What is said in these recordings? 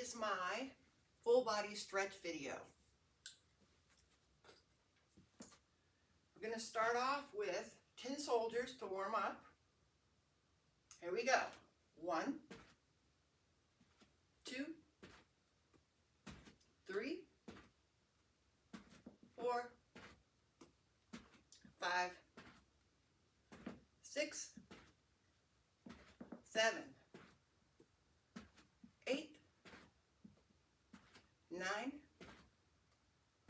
is my full body stretch video. We're going to start off with 10 soldiers to warm up. Here we go. 1, 2, 3, 4, 5, 6, 7, 8, 9,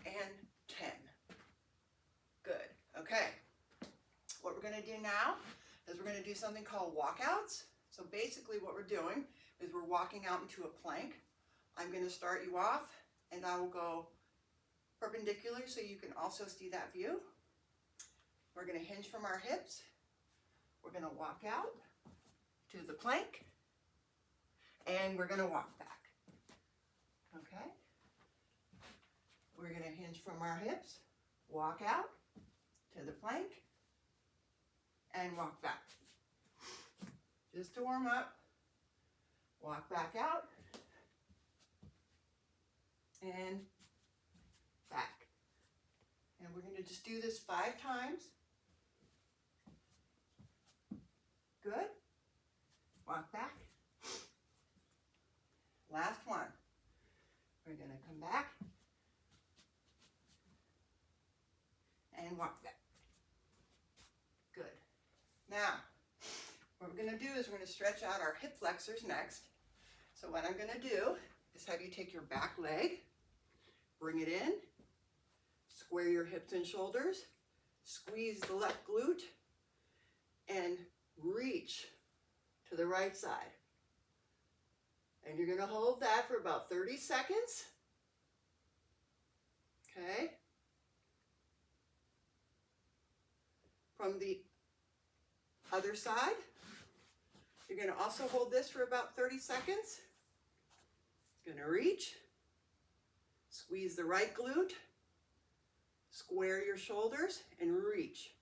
and 10. Good. Okay. What we're going to do now is we're going to do something called walkouts. So basically what we're doing is we're walking out into a plank. I'm going to start you off and I will go perpendicular so you can also see that view. We're going to hinge from our hips. We're going to walk out to the plank and we're going to walk back. Okay? We're going to hinge from our hips, walk out to the plank, and walk back. Just to warm up, walk back out, and back. And we're going to just do this 5 times. Good. Walk back. Last one. We're going to come back and walk back. Good. Now, what we're going to do is we're going to stretch out our hip flexors next. So what I'm going to do is have you take your back leg, bring it in, square your hips and shoulders, squeeze the left glute, and reach to the right side. And you're going to hold that for about 30 seconds. Okay? From the other side, you're going to also hold this for about 30 seconds. Going to reach, squeeze the right glute, square your shoulders, and reach.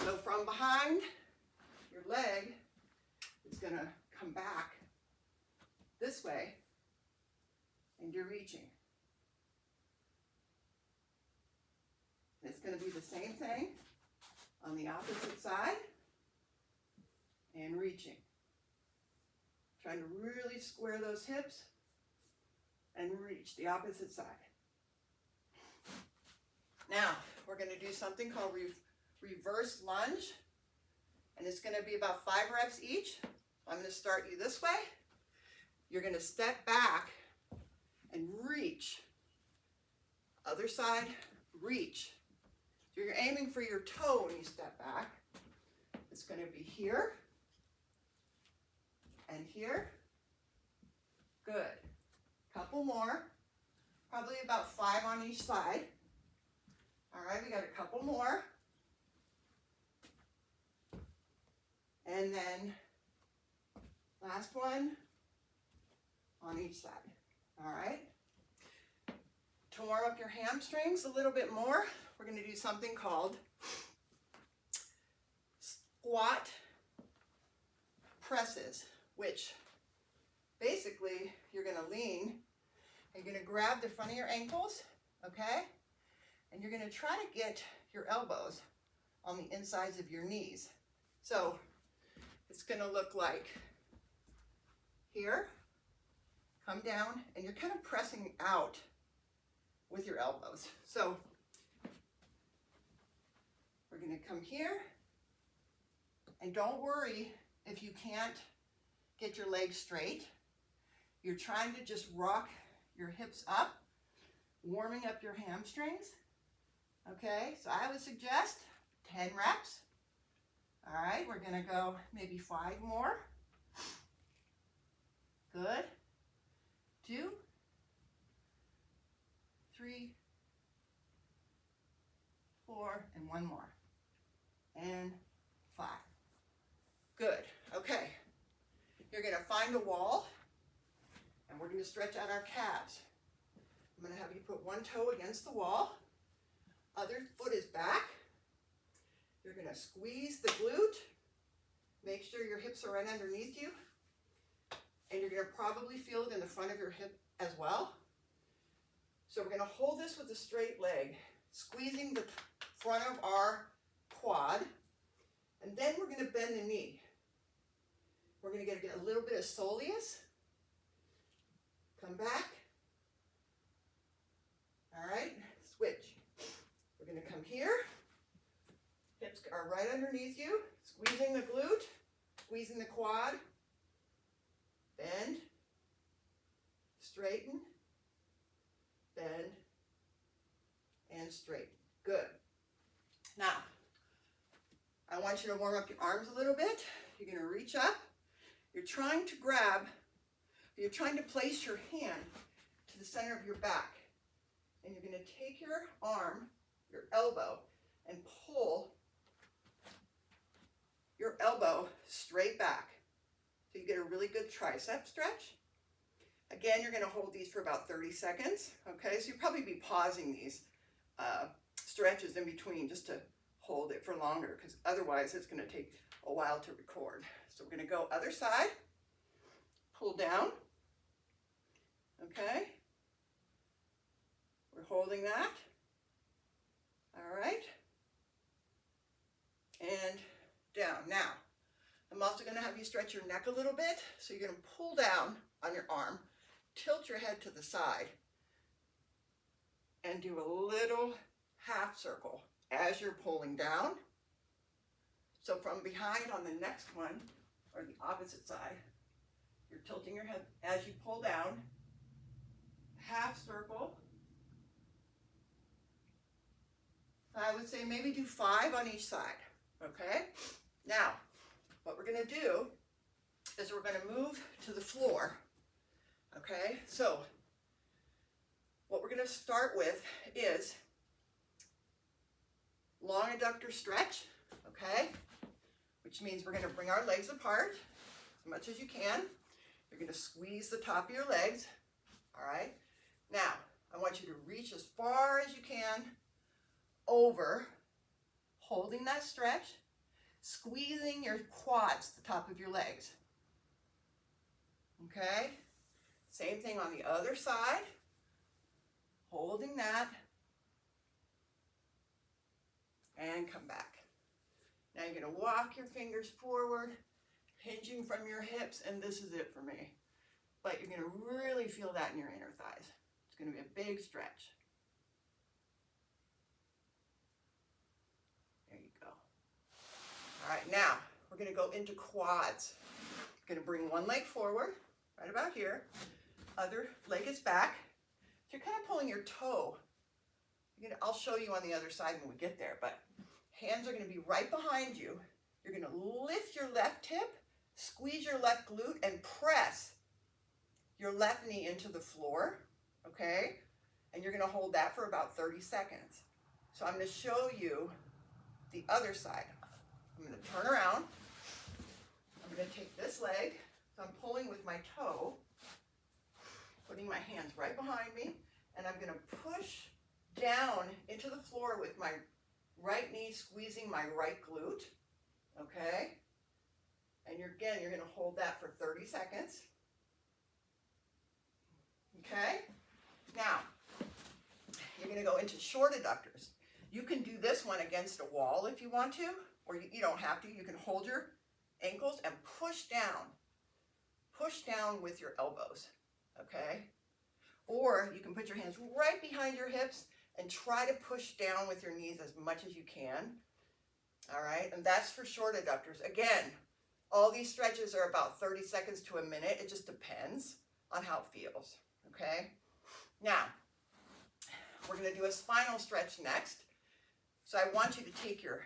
So from behind your leg, it's going to come back this way, and you're reaching. And it's going to be the same thing on the opposite side, and reaching. Trying to really square those hips and reach the opposite side. Now, we're going to do something called reverse lunge, and it's going to be about 5 reps each. I'm going to start you this way. You're going to step back and reach. Other side, reach. So you're aiming for your toe when you step back. It's going to be here and here. Good. Couple more. Probably about 5 on each side. All right, we got a couple more. And then last one on each side. All right. To warm up your hamstrings a little bit more, we're going to do something called squat presses, which basically you're going to lean and you're going to grab the front of your ankles, okay? And you're going to try to get your elbows on the insides of your knees. So it's going to look like here, come down, and you're kind of pressing out with your elbows. So we're going to come here, and don't worry if you can't get your legs straight. You're trying to just rock your hips up, warming up your hamstrings. Okay, so I would suggest 10 reps. All right, we're going to go maybe 5 more. Good. 2, 3, 4, and 1 more. And 5. Good. Okay. You're going to find a wall, and we're going to stretch out our calves. I'm going to have you put one toe against the wall. Other foot is back. You're going to squeeze the glute. Make sure your hips are right underneath you. And you're going you're going to probably feel it in the front of your hip as well. So we're going to hold this with a straight leg, squeezing the front of our quad, and then we're going to bend the knee. We're going to get a little bit of soleus. Come back. All right, switch. We're going to come here. Hips are right underneath you, squeezing the glute, squeezing the quad. Bend, straighten, bend, and straighten. Good. Now, I want you to warm up your arms a little bit. You're going to reach up. You're trying to grab, you're trying to place your hand to the center of your back. And you're going to take your arm, your elbow, and pull your elbow straight back. So you get a really good tricep stretch. Again, you're going to hold these for about 30 seconds. Okay, so you'll probably be pausing these stretches in between just to hold it for longer, because otherwise it's going to take a while to record. So we're going to go other side, pull down. Okay, we're holding that. All right, and down. Now, I'm also going to have you stretch your neck a little bit. So you're going to pull down on your arm, tilt your head to the side, and do a little half circle as you're pulling down. So from behind on the next one, or the opposite side, you're tilting your head as you pull down, half circle. I would say maybe do 5 on each side, okay? Now, what we're going to do is we're going to move to the floor, okay? So what we're going to start with is long adductor stretch, okay? Which means we're going to bring our legs apart as much as you can. You're going to squeeze the top of your legs, all right? Now, I want you to reach as far as you can over, holding that stretch, squeezing your quads, the top of your legs. Okay? Same thing on the other side. Holding that. And come back. Now you're going to walk your fingers forward, hinging from your hips, and this is it for me. But you're going to really feel that in your inner thighs. It's going to be a big stretch. There you go. All right, now we're going to go into quads. Going to bring one leg forward, right about here. Other leg is back. So you're kind of pulling your toe. I'll show you on the other side when we get there, but hands are going to be right behind you. You're going to lift your left hip, squeeze your left glute, and press your left knee into the floor, okay? And you're going to hold that for about 30 seconds. So I'm going to show you the other side. I'm going to turn around. I'm going to take this leg. So I'm pulling with my toe, putting my hands right behind me, and I'm going to push down into the floor with my right knee squeezing my right glute, okay? And you're going to hold that for 30 seconds. Okay? Now, you're going to go into short adductors. You can do this one against a wall if you want to, or you don't have to. You can hold your ankles and push down. Push down with your elbows, okay? Or you can put your hands right behind your hips and try to push down with your knees as much as you can. All right, and that's for short adductors. Again, all these stretches are about 30 seconds to a minute. It just depends on how it feels, okay? Now, we're going to do a spinal stretch next. So I want you to take your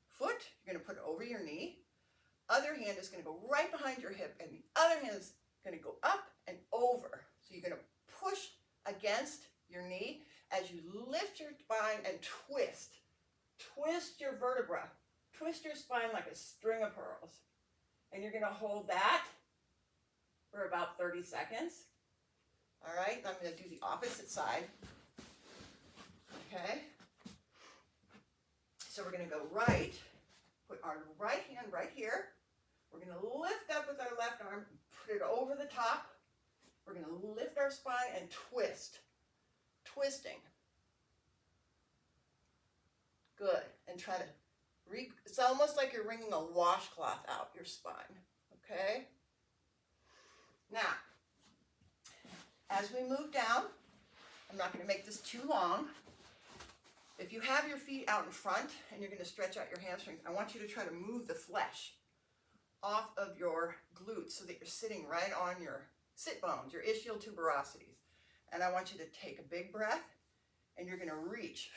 foot, you're going to put it over your knee. Other hand is going to go right behind your hip, and the other hand is going to go up and over. So you're going to push against your knee as you lift your spine and twist. Twist your vertebra. Twist your spine like a string of pearls. And you're going to hold that for about 30 seconds. All right, I'm going to do the opposite side. Okay. So we're going to go right, put our right hand right here. We're going to lift up with our left arm, put it over the top We're going to lift our spine and twist. Twisting. Good. And try to, it's almost like you're wringing a washcloth out your spine. Okay? Now, as we move down, I'm not going to make this too long. If you have your feet out in front and you're going to stretch out your hamstrings, I want you to try to move the flesh off of your glutes so that you're sitting right on your sit bones, your ischial tuberosities. And I want you to take a big breath and you're going to reach,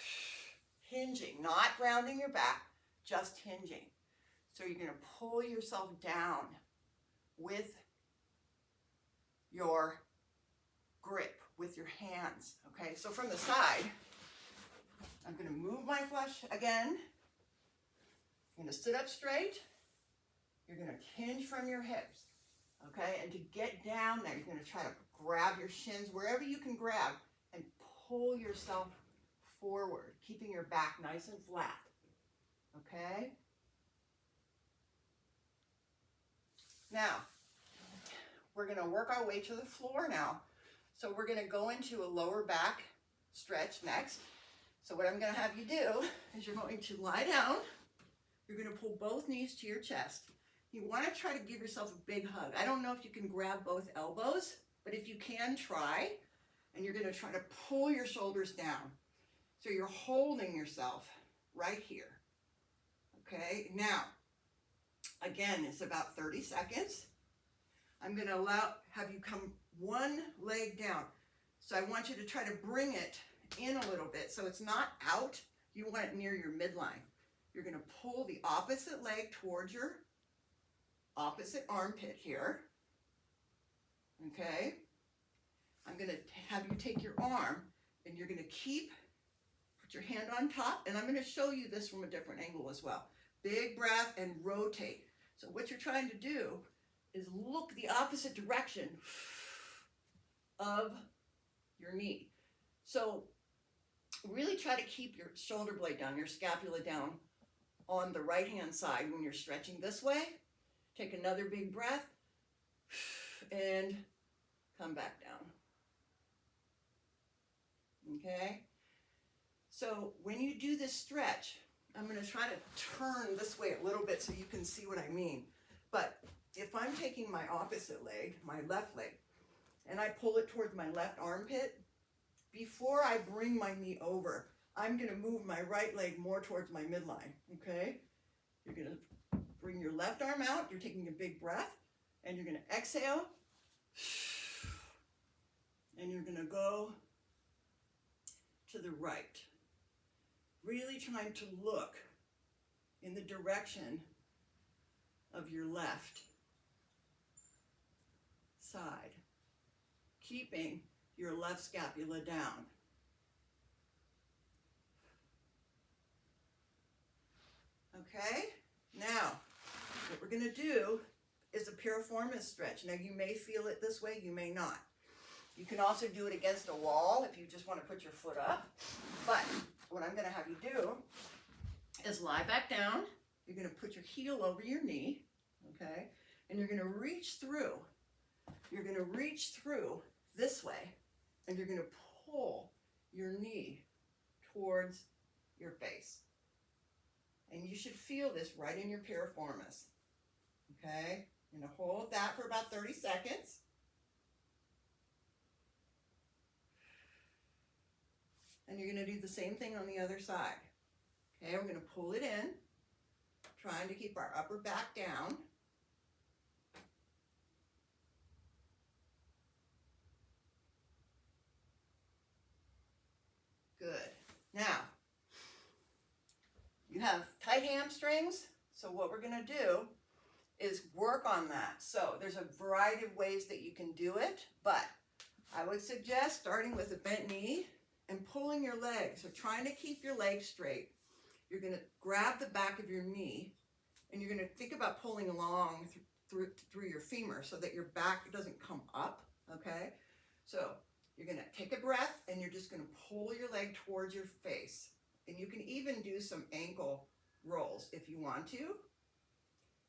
hinging, not grounding your back, just hinging. So you're going to pull yourself down with your grip, with your hands. Okay, so from the side, I'm going to move my flesh again. I'm going to sit up straight. You're going to hinge from your hips. Okay, and to get down there, you're going to try to grab your shins wherever you can grab and pull yourself forward, keeping your back nice and flat. Okay? Now, we're going to work our way to the floor now. So we're going to go into a lower back stretch next. So what I'm going to have you do is you're going to lie down. You're going to pull both knees to your chest. You want to try to give yourself a big hug. I don't know if you can grab both elbows, but if you can, try. And you're going to try to pull your shoulders down. So you're holding yourself right here. Okay, now, again, it's about 30 seconds. I'm going to have you come one leg down. So I want you to try to bring it in a little bit so it's not out. You want it near your midline. You're going to pull the opposite leg towards your opposite armpit here. Okay? I'm going to have you take your arm and you're going to put your hand on top, and I'm going to show you this from a different angle as well. Big breath and rotate. So what you're trying to do is look the opposite direction of your knee. So really try to keep your shoulder blade down, your scapula down on the right hand side when you're stretching this way. Take another big breath and come back down. Okay? So when you do this stretch, I'm going to try to turn this way a little bit so you can see what I mean. But if I'm taking my opposite leg, my left leg, and I pull it towards my left armpit, before I bring my knee over, I'm going to move my right leg more towards my midline, okay? You're going to bring your left arm out, you're taking a big breath, and you're going to exhale, and you're going to go to the right. Really trying to look in the direction of your left side, keeping your left scapula down. Okay, now what we're going to do is a piriformis stretch. Now you may feel it this way, you may not. You can also do it against a wall if you just want to put your foot up. But what I'm going to have you do is lie back down. You're going to put your heel over your knee, okay? And you're going to reach through. You're going to reach through this way, and you're going to pull your knee towards your face. And you should feel this right in your piriformis, okay? You're going to hold that for about 30 seconds. And you're going to do the same thing on the other side. Okay, we're going to pull it in, trying to keep our upper back down. Good. Now, you have tight hamstrings, so what we're going to do is work on that. So there's a variety of ways that you can do it, but I would suggest starting with a bent knee and pulling your legs. So trying to keep your legs straight. You're going to grab the back of your knee and you're going to think about pulling along through your femur so that your back doesn't come up, okay? So you're going to take a breath and you're just going to pull your leg towards your face. And you can even do some ankle rolls if you want to.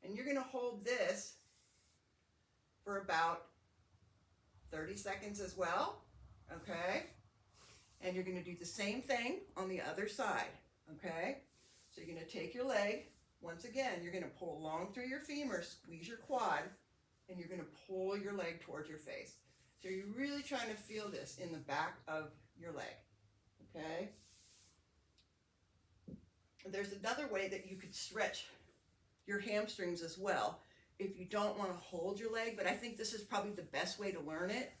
And you're going to hold this for about 30 seconds as well, okay? And you're gonna do the same thing on the other side, okay? So you're gonna take your leg, once again, you're gonna pull long through your femur, squeeze your quad, and you're gonna pull your leg towards your face. So you're really trying to feel this in the back of your leg, okay? There's another way that you could stretch your hamstrings as well if you don't want to hold your leg, but I think this is probably the best way to learn it.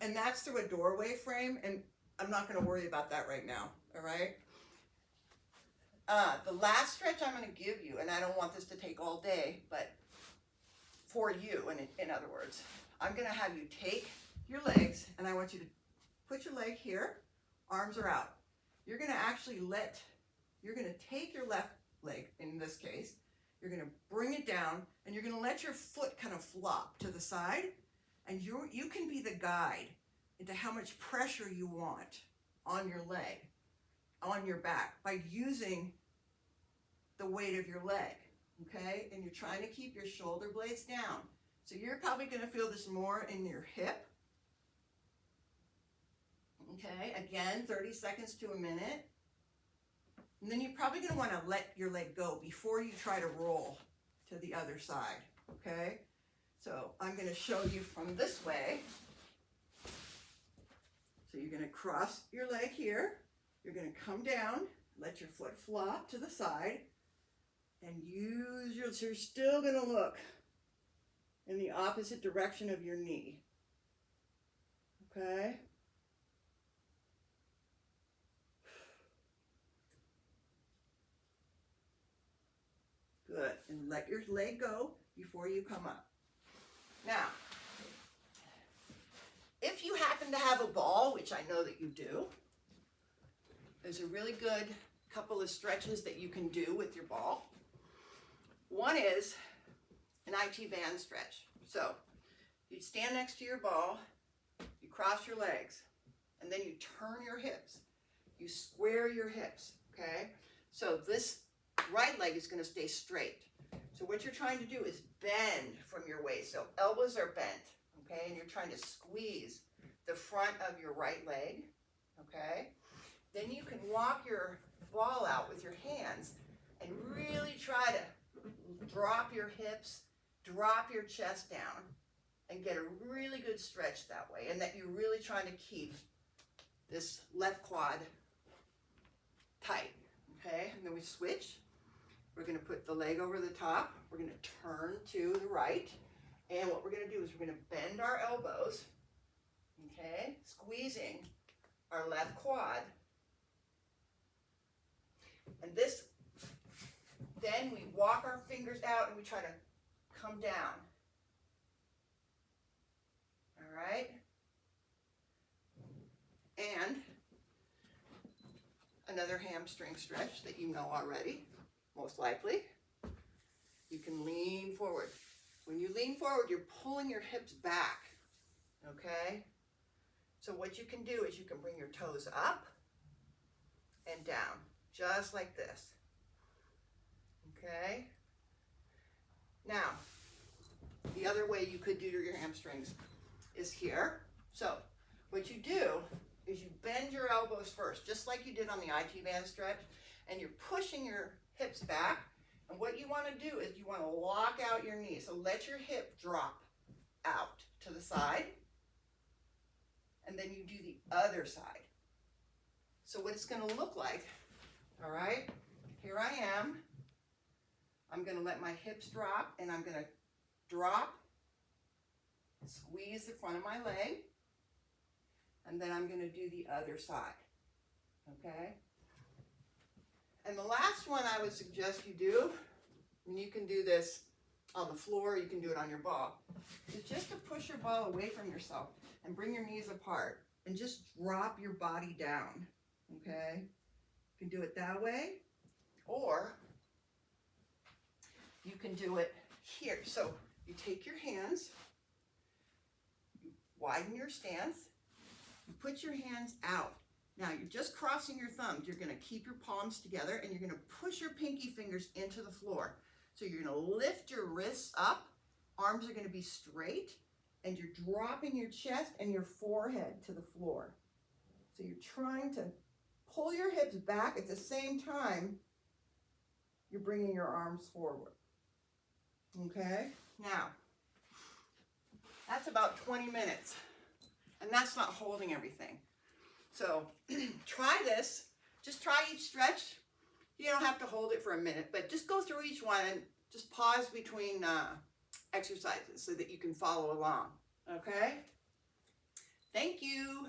And that's through a doorway frame, and I'm not going to worry about that right now, all right? The last stretch I'm going to give you, and I don't want this to take all day, but for you, in other words, I'm going to have you take your legs, and I want you to put your leg here, arms are out. You're going to actually you're going to take your left leg, in this case, you're going to bring it down, and you're going to let your foot kind of flop to the side, and you can be the guide into how much pressure you want on your leg, on your back, by using the weight of your leg, okay? And you're trying to keep your shoulder blades down. So you're probably going to feel this more in your hip, okay? Again, 30 seconds to a minute. And then you're probably going to want to let your leg go before you try to roll to the other side, okay? So I'm going to show you from this way. So you're going to cross your leg here. You're going to come down, let your foot flop to the side, and so you're still going to look in the opposite direction of your knee, okay? Good, and let your leg go before you come up. Now, if you happen to have a ball, which I know that you do, there's a really good couple of stretches that you can do with your ball. One is an IT band stretch. So you stand next to your ball, you cross your legs, and then you turn your hips. You square your hips, okay? So this right leg is going to stay straight. So what you're trying to do is bend from your waist. So elbows are bent, okay? And you're trying to squeeze the front of your right leg, okay? Then you can walk your ball out with your hands and really try to drop your hips, drop your chest down, and get a really good stretch that way. And that you're really trying to keep this left quad tight, okay? And then we switch. We're going to put the leg over the top. We're going to turn to the right. And what we're going to do is we're going to bend our elbows, okay? Squeezing our left quad. And this, then we walk our fingers out and we try to come down. All right? And another hamstring stretch that you know already, most likely. You can lean forward. When you lean forward, you're pulling your hips back, okay? So what you can do is you can bring your toes up and down, just like this, okay? Now, the other way you could do your hamstrings is here. So what you do is you bend your elbows first, just like you did on the IT band stretch, and you're pushing your hips back. And what you want to do is you want to lock out your knee. So let your hip drop out to the side, and then you do the other side. So what it's going to look like, all right, here I am. I'm going to let my hips drop, and I'm going to drop, squeeze the front of my leg, and then I'm going to do the other side, okay? And the last one I would suggest you do, and you can do this on the floor, you can do it on your ball, is just to push your ball away from yourself and bring your knees apart and just drop your body down, okay? You can do it that way, or you can do it here. So you take your hands, you widen your stance, you put your hands out. Now you're just crossing your thumbs. You're going to keep your palms together and you're going to push your pinky fingers into the floor. So you're going to lift your wrists up. Arms are going to be straight. and you're dropping your chest and your forehead to the floor. So you're trying to pull your hips back at the same time you're bringing your arms forward. Okay? Now, that's about 20 minutes. And that's not holding everything. So try this. Just try each stretch. You don't have to hold it for a minute, but just go through each one and just pause between exercises so that you can follow along. Okay? Thank you.